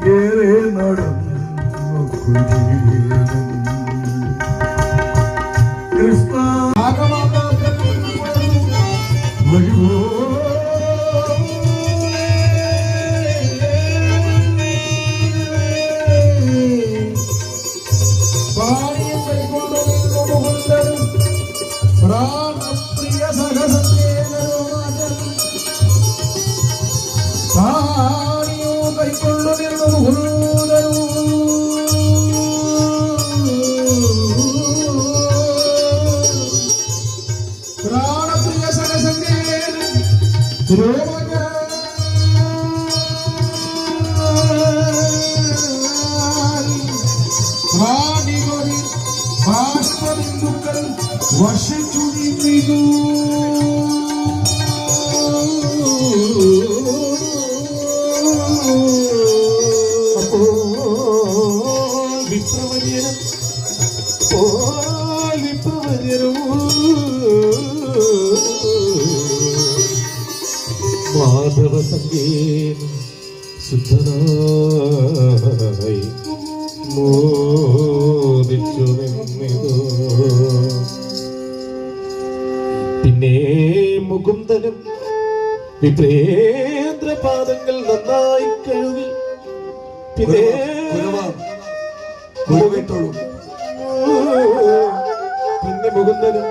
ഏറെ നടന്നു കൃഷ്ണ വരുവോ പ്രാണപ്രിയ സഹസേനോ കൈക്കൊള്ളുന്നു പ്രാണപ്രിയ സഹസേന ബാഷ്പബിന്ദുക്കൾ വർഷിച്ചു നീങ്ങു മാധവ സംഗീത ശുദ്ധനായി മോദിച്ചു നിന്നിതോ പിന്നെ മുകുന്ദനും വിപ്രേന്ദ്രപാദങ്ങൾ നന്നായി കഴുകി പിന്നെ പിന്നെ മുകുന്ദനും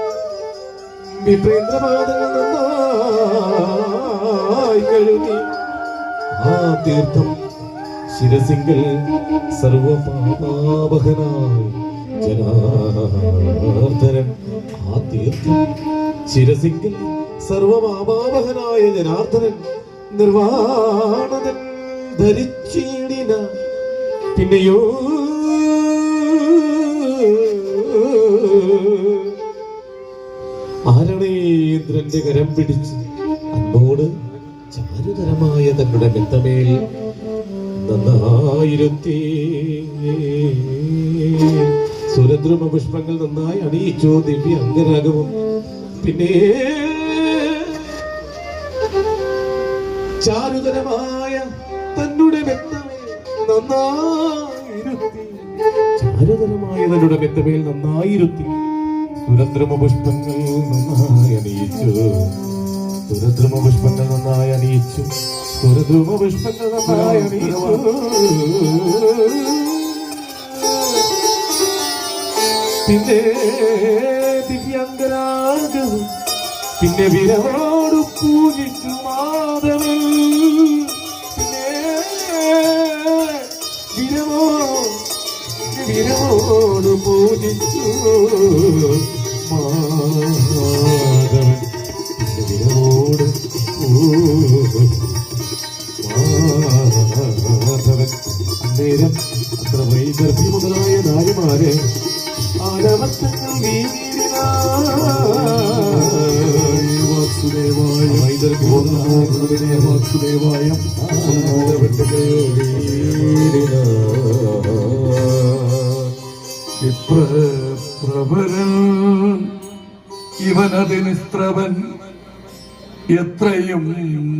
വിപ്രേന്ദ്രപാദങ്ങൾ നന്നായി കഴുകി ആ തീർത്ഥം ശിരസിംഗൽ സർവപാപാവഹനായി ജനാർദ്ദനൻ ആ തീർത്ഥം ശിരസിംഗൽ സർവപാപാവഹനായ ജനാർദ്ദനൻ നിർവാണനൻ ധരിച്ചിടിന പിന്നെയോ ആരണേന്ദ്രന്റെ കരം പിടിച്ച് അന്നോട് ചാരുതരമായ തങ്ങളുടെ മെത്തമേൽ നന്നായിരുത്തി സുരദ്രുമ പുഷ്പങ്ങൾ നന്നായി അണിയിച്ചു ദിവ്യ അംഗരാഗവും പിന്നെ ചാരുതരമായ തന്നുടെ മെത്തമേൽ നന്നായിരുത്തി ചാരുതരമായ തന്നുടെ മെത്തമേൽ നന്നായിരുത്തി സുരദ്രുമ പുഷ്പങ്ങൾ നന്നായി അണിയിച്ചു സുരദ്രുമ പുഷ്പങ്ങൾ നന്നായി അണിയിച്ചു സുരദ്രുമ പുഷ്പങ്ങൾ നന്നായി അണിയിച്ചു പിന്നെ ദിവ്യാംഗരാഗവും പിന്നെ വിരവോട് പൂജിച്ചു മാധവൻ പിന്നെ വിരവോട് പൂജിച്ചു മാധവൻ വിരവോട് മാധവൻ അന്നേരം അത്ര വൈദർഭി മുതലായ നാരിമാരെ ആരവത്തങ്ങൾ വാസുദേവായ വാസുദേവായ വിപ്രവരൻ ഇവനതിനിസ്ത്രവൻ എത്രയും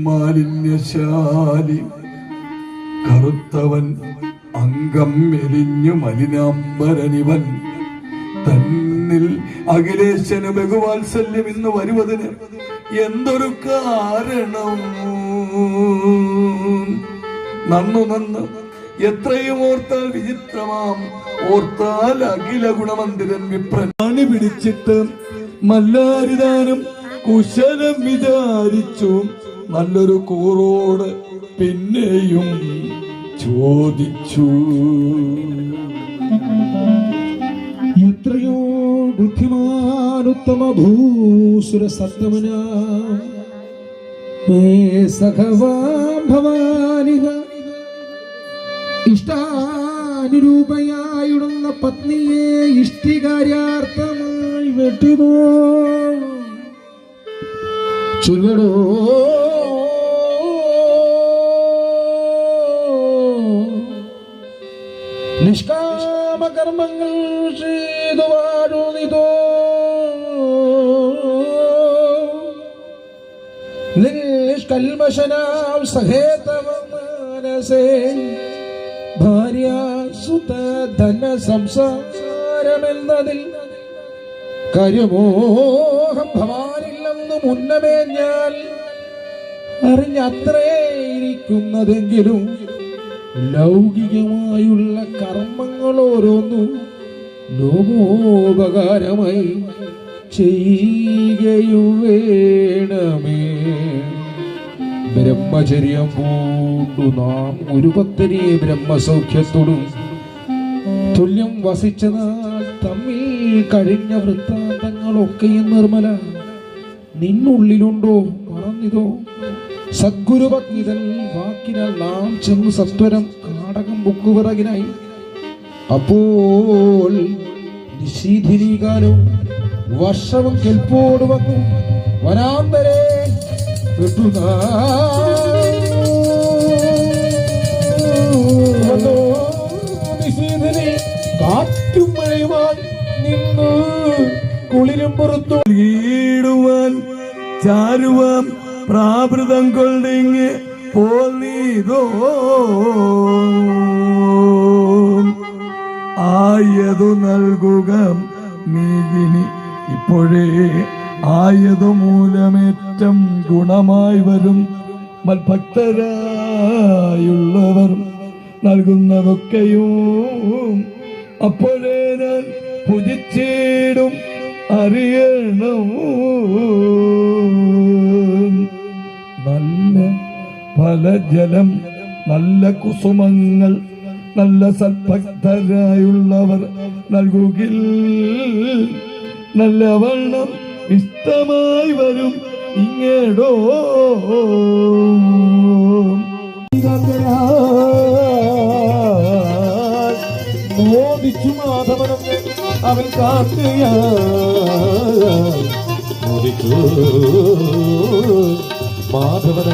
മാലിന്യശാലി കറുത്തവൻ അംഗം മെലിഞ്ഞു മലിനാംബരനിവൻ തന്നിൽ അഖിലേശന് ബഹുവാത്സല്യം ഇന്ന് വരുവതിന് എന്തൊരു കാരണം നന്ന് എത്രയും ഓർത്താൽ വിചിത്രമാം ഓർത്താൽ അഖില ഗുണമന്ദിരൻ വിപ്രനാണി പിടിച്ചിട്ട് മല്ലാരിദാനം കുശലം വിചാരിച്ചു നല്ലൊരു കൂറോട് പിന്നെയും ചോദിച്ചു എത്രയോ ബുദ്ധിമാനുത്തമ ഭൂസുര സത്തമന സഖവാഭവാനിക ഇഷ്ടാനുരൂപയായുടുന്ന പത്നിയെ ഇഷ്ടികാര്യാർത്ഥമായി വെട്ടുമോ ചൊല്ലടോ നിഷ്കാമകർമ്മങ്ങൾ ചെയ്തു വാഴുന്നിതോ നിഷ്കൽമശനാം സഹേതവ മനസേ ഭാര്യ സുത ധന സംസാരമെന്നതിൽ കാര്യമോഹം ഭവാനില്ലെന്ന് മുന്നമേ ഞാൻ അറിഞ്ഞത്രേ ഇരിക്കുന്നതെങ്കിലും ലൗകികമായുള്ള കർമ്മങ്ങൾ ഓരോന്നും ലോകോപകാരമായി ചെയ്യുകയും വേണമേ. ബ്രഹ്മചര്യം പൂണ്ടു നാം ഒരു പത്നിയെ ബ്രഹ്മസൗഖ്യത്തോടും തുല്യം വസിച്ച നാൾ തമ്മിൽ കഴിഞ്ഞ വൃത്താന്തങ്ങളൊക്കെയും നിർമ്മല നിന്നുള്ളിലുണ്ടോ മറന്നിതോ? സദ്ഗുരുപത്നിതൻ വാക്കിനാൽ നാം ചെന്ന് സത്വരം കാടകം ബുക്കുപിറകിനായി. അപ്പോൾ നിശീധിനികാലവും വർഷവും കെൽപ്പോട് വന്നു വനാന്തരേ നിശീധിനി കാറ്റും മഴയുമായി നിന്ന് കുളിരും പുറത്തു ഈടുവാൻ ചാരുവാൻ പ്രാകൃതം കൊണ്ടിങ്ങ് പോന്നീതോ ആയതു നൽകുക നീകിനി ഇപ്പോഴേ ആയതു മൂലമേറ്റം ഗുണമായി വരും മൽഭക്തരായുള്ളവർ നൽകുന്നതൊക്കെയും അപ്പോഴേ ഞാൻ പൂജിച്ചിടും അറിയണം. നല്ല ഫലജലം നല്ല കുസുമങ്ങൾ നല്ല സദ്ഭക്തരായുള്ളവർ നൽകുകിൽ നല്ല വണ്ണം ഇഷ്ടമായി വരും ഇങ്ങേടോ. മോദിച്ചു മാധവനെന്ന് അവൻ കാത്തുയാ മോദിച്ചു മാധവന